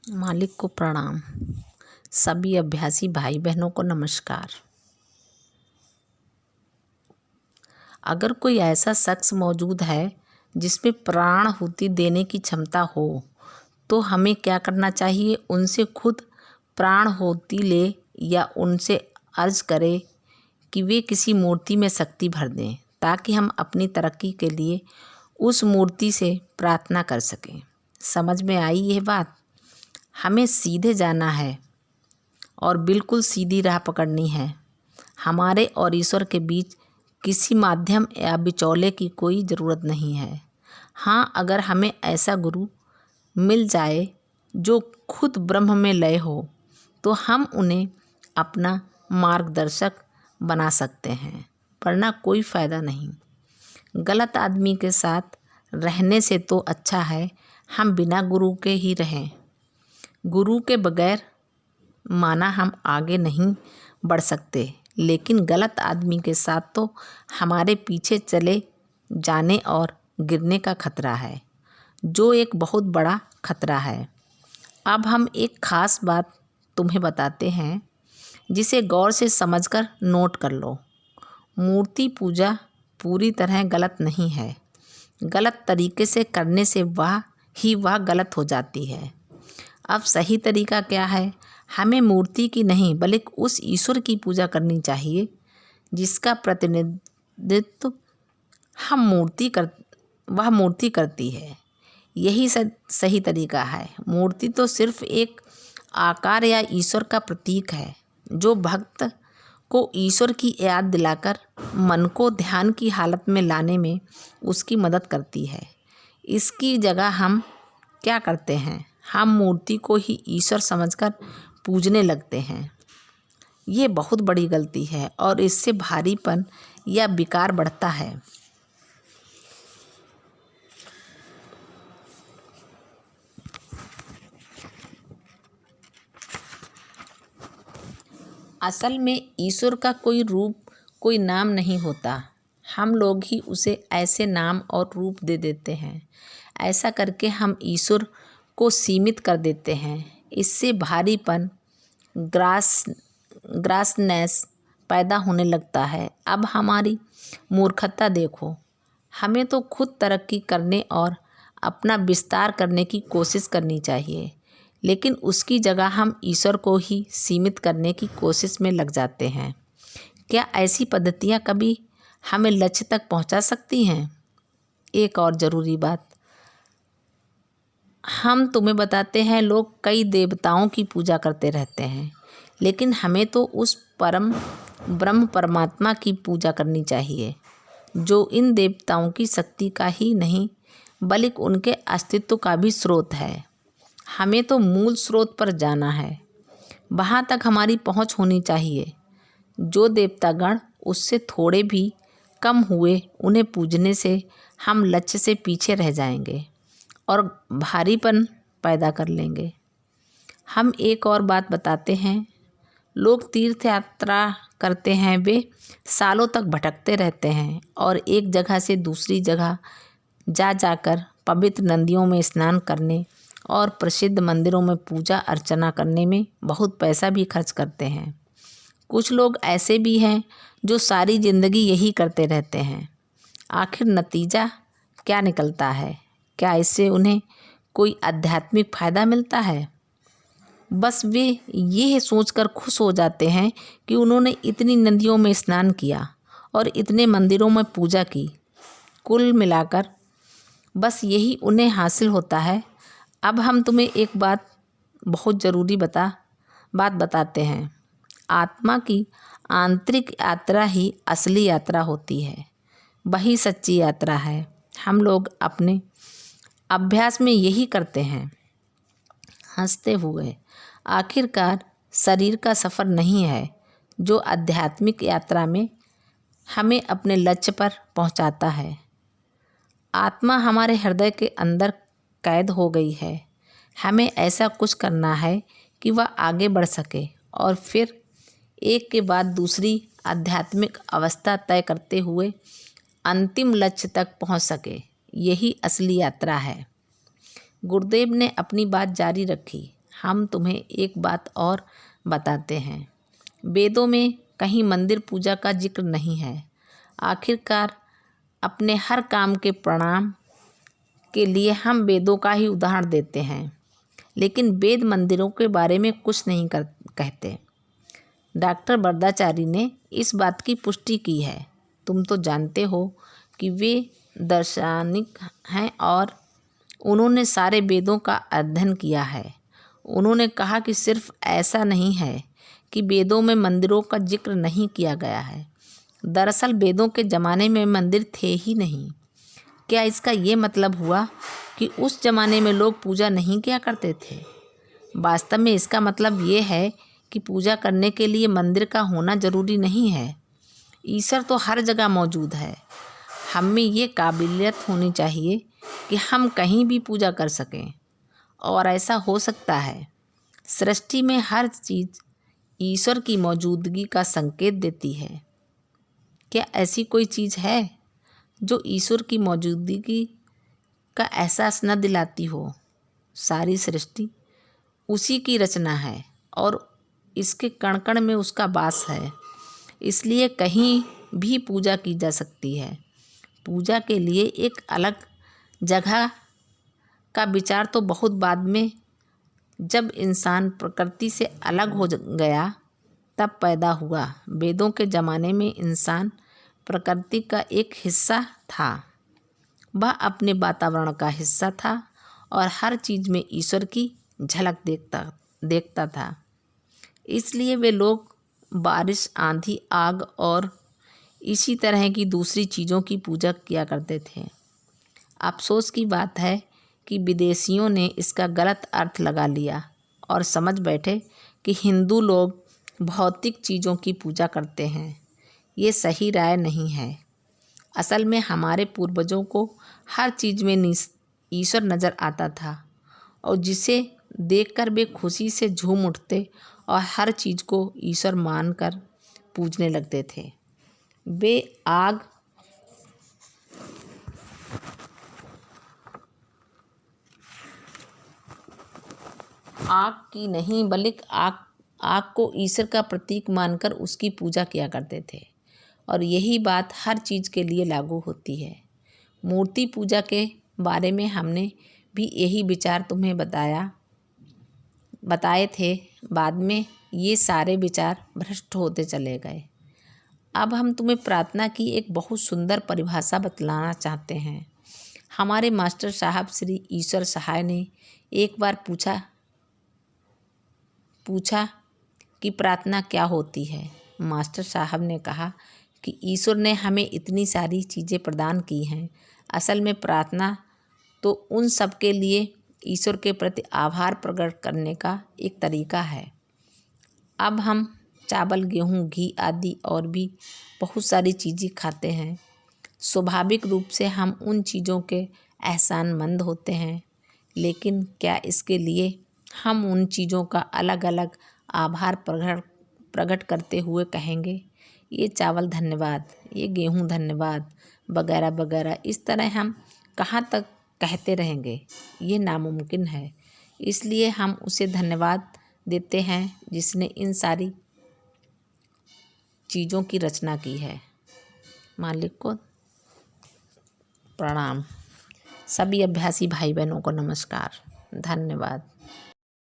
मालिक को प्रणाम। सभी अभ्यासी भाई बहनों को नमस्कार। अगर कोई ऐसा शख्स मौजूद है जिसमें प्राणाहुति देने की क्षमता हो तो हमें क्या करना चाहिए? उनसे खुद प्राणाहुति ले या उनसे अर्ज करें कि वे किसी मूर्ति में शक्ति भर दें ताकि हम अपनी तरक्की के लिए उस मूर्ति से प्रार्थना कर सकें। समझ में आई यह बात? हमें सीधे जाना है और बिल्कुल सीधी राह पकड़नी है। हमारे और ईश्वर के बीच किसी माध्यम या बिचौले की कोई ज़रूरत नहीं है। हाँ, अगर हमें ऐसा गुरु मिल जाए जो खुद ब्रह्म में लय हो तो हम उन्हें अपना मार्गदर्शक बना सकते हैं, वरना कोई फ़ायदा नहीं। गलत आदमी के साथ रहने से तो अच्छा है हम बिना गुरु के ही रहें। गुरु के बगैर माना हम आगे नहीं बढ़ सकते, लेकिन गलत आदमी के साथ तो हमारे पीछे चले जाने और गिरने का खतरा है, जो एक बहुत बड़ा खतरा है। अब हम एक ख़ास बात तुम्हें बताते हैं जिसे गौर से समझकर नोट कर लो। मूर्ति पूजा पूरी तरह गलत नहीं है। गलत तरीके से करने से वह गलत हो जाती है। अब सही तरीका क्या है? हमें मूर्ति की नहीं बल्कि उस ईश्वर की पूजा करनी चाहिए जिसका प्रतिनिधित्व वह मूर्ति करती है। यही सही तरीका है। मूर्ति तो सिर्फ एक आकार या ईश्वर का प्रतीक है जो भक्त को ईश्वर की याद दिलाकर मन को ध्यान की हालत में लाने में उसकी मदद करती है। इसकी जगह हम क्या करते हैं? हम मूर्ति को ही ईश्वर समझकर पूजने लगते हैं। ये बहुत बड़ी गलती है और इससे भारीपन या विकार बढ़ता है। असल में ईश्वर का कोई रूप, कोई नाम नहीं होता। हम लोग ही उसे ऐसे नाम और रूप दे देते हैं। ऐसा करके हम ईश्वर को सीमित कर देते हैं। इससे भारीपन, ग्रासनेस पैदा होने लगता है। अब हमारी मूर्खता देखो। हमें तो खुद तरक्की करने और अपना विस्तार करने की कोशिश करनी चाहिए, लेकिन उसकी जगह हम ईश्वर को ही सीमित करने की कोशिश में लग जाते हैं। क्या ऐसी पद्धतियाँ कभी हमें लक्ष्य तक पहुँचा सकती हैं? एक और ज़रूरी बात हम तुम्हें बताते हैं। लोग कई देवताओं की पूजा करते रहते हैं, लेकिन हमें तो उस परम ब्रह्म परमात्मा की पूजा करनी चाहिए जो इन देवताओं की शक्ति का ही नहीं बल्कि उनके अस्तित्व का भी स्रोत है। हमें तो मूल स्रोत पर जाना है। वहाँ तक हमारी पहुँच होनी चाहिए। जो देवतागण उससे थोड़े भी कम हुए, उन्हें पूजने से हम लक्ष्य से पीछे रह जाएंगे और भारीपन पैदा कर लेंगे। हम एक और बात बताते हैं। लोग तीर्थ यात्रा करते हैं, वे सालों तक भटकते रहते हैं और एक जगह से दूसरी जगह जाकर पवित्र नदियों में स्नान करने और प्रसिद्ध मंदिरों में पूजा अर्चना करने में बहुत पैसा भी खर्च करते हैं। कुछ लोग ऐसे भी हैं जो सारी ज़िंदगी यही करते रहते हैं। आखिर नतीजा क्या निकलता है? क्या इससे उन्हें कोई आध्यात्मिक फ़ायदा मिलता है? बस वे ये सोचकर खुश हो जाते हैं कि उन्होंने इतनी नदियों में स्नान किया और इतने मंदिरों में पूजा की। कुल मिलाकर बस यही उन्हें हासिल होता है। अब हम तुम्हें एक बहुत ज़रूरी बात बताते हैं। आत्मा की आंतरिक यात्रा ही असली यात्रा होती है। वही सच्ची यात्रा है। हम लोग अपने अभ्यास में यही करते हैं, हंसते हुए। आखिरकार शरीर का सफ़र नहीं है जो आध्यात्मिक यात्रा में हमें अपने लक्ष्य पर पहुंचाता है। आत्मा हमारे हृदय के अंदर कैद हो गई है। हमें ऐसा कुछ करना है कि वह आगे बढ़ सके और फिर एक के बाद दूसरी आध्यात्मिक अवस्था तय करते हुए अंतिम लक्ष्य तक पहुंच सके। यही असली यात्रा है। गुरुदेव ने अपनी बात जारी रखी। हम तुम्हें एक बात और बताते हैं। वेदों में कहीं मंदिर पूजा का जिक्र नहीं है। आखिरकार अपने हर काम के परिणाम के लिए हम वेदों का ही उदाहरण देते हैं, लेकिन वेद मंदिरों के बारे में कुछ नहीं कहते। डॉक्टर वरदाचारी ने इस बात की पुष्टि की है। तुम तो जानते हो कि वे दार्शनिक हैं और उन्होंने सारे वेदों का अध्ययन किया है। उन्होंने कहा कि सिर्फ ऐसा नहीं है कि वेदों में मंदिरों का जिक्र नहीं किया गया है, दरअसल वेदों के ज़माने में मंदिर थे ही नहीं। क्या इसका ये मतलब हुआ कि उस ज़माने में लोग पूजा नहीं किया करते थे? वास्तव में इसका मतलब ये है कि पूजा करने के लिए मंदिर का होना ज़रूरी नहीं है। ईश्वर तो हर जगह मौजूद है। हम में ये काबिलियत होनी चाहिए कि हम कहीं भी पूजा कर सकें, और ऐसा हो सकता है। सृष्टि में हर चीज़ ईश्वर की मौजूदगी का संकेत देती है। क्या ऐसी कोई चीज़ है जो ईश्वर की मौजूदगी का एहसास न दिलाती हो? सारी सृष्टि उसी की रचना है और इसके कण कण में उसका वास है, इसलिए कहीं भी पूजा की जा सकती है। पूजा के लिए एक अलग जगह का विचार तो बहुत बाद में, जब इंसान प्रकृति से अलग हो गया, तब पैदा हुआ। वेदों के ज़माने में इंसान प्रकृति का एक हिस्सा था। वह अपने वातावरण का हिस्सा था और हर चीज़ में ईश्वर की झलक देखता था। इसलिए वे लोग बारिश, आंधी, आग और इसी तरह की दूसरी चीज़ों की पूजा किया करते थे। अफसोस की बात है कि विदेशियों ने इसका गलत अर्थ लगा लिया और समझ बैठे कि हिंदू लोग भौतिक चीज़ों की पूजा करते हैं। ये सही राय नहीं है। असल में हमारे पूर्वजों को हर चीज़ में ईश्वर नज़र आता था और जिसे देखकर वे खुशी से झूम उठते और हर चीज़ को ईश्वर मानकर पूजने लगते थे। वे आग की नहीं बल्कि आग को ईश्वर का प्रतीक मानकर उसकी पूजा किया करते थे, और यही बात हर चीज़ के लिए लागू होती है। मूर्ति पूजा के बारे में हमने भी यही विचार तुम्हें बताए थे। बाद में ये सारे विचार भ्रष्ट होते चले गए। अब हम तुम्हें प्रार्थना की एक बहुत सुंदर परिभाषा बतलाना चाहते हैं। हमारे मास्टर साहब श्री ईश्वर सहाय ने एक बार पूछा कि प्रार्थना क्या होती है। मास्टर साहब ने कहा कि ईश्वर ने हमें इतनी सारी चीज़ें प्रदान की हैं। असल में प्रार्थना तो उन सब के लिए ईश्वर के प्रति आभार प्रकट करने का एक तरीका है। अब हम चावल, गेहूँ, घी आदि और भी बहुत सारी चीज़ें खाते हैं। स्वाभाविक रूप से हम उन चीज़ों के एहसानमंद होते हैं, लेकिन क्या इसके लिए हम उन चीज़ों का अलग अलग आभार प्रकट करते हुए कहेंगे, ये चावल धन्यवाद, ये गेहूँ धन्यवाद, वगैरह वगैरह? इस तरह हम कहाँ तक कहते रहेंगे? ये नामुमकिन है। इसलिए हम उसे धन्यवाद देते हैं जिसने इन सारी चीज़ों की रचना की है। मालिक को प्रणाम। सभी अभ्यासी भाई बहनों को नमस्कार। धन्यवाद।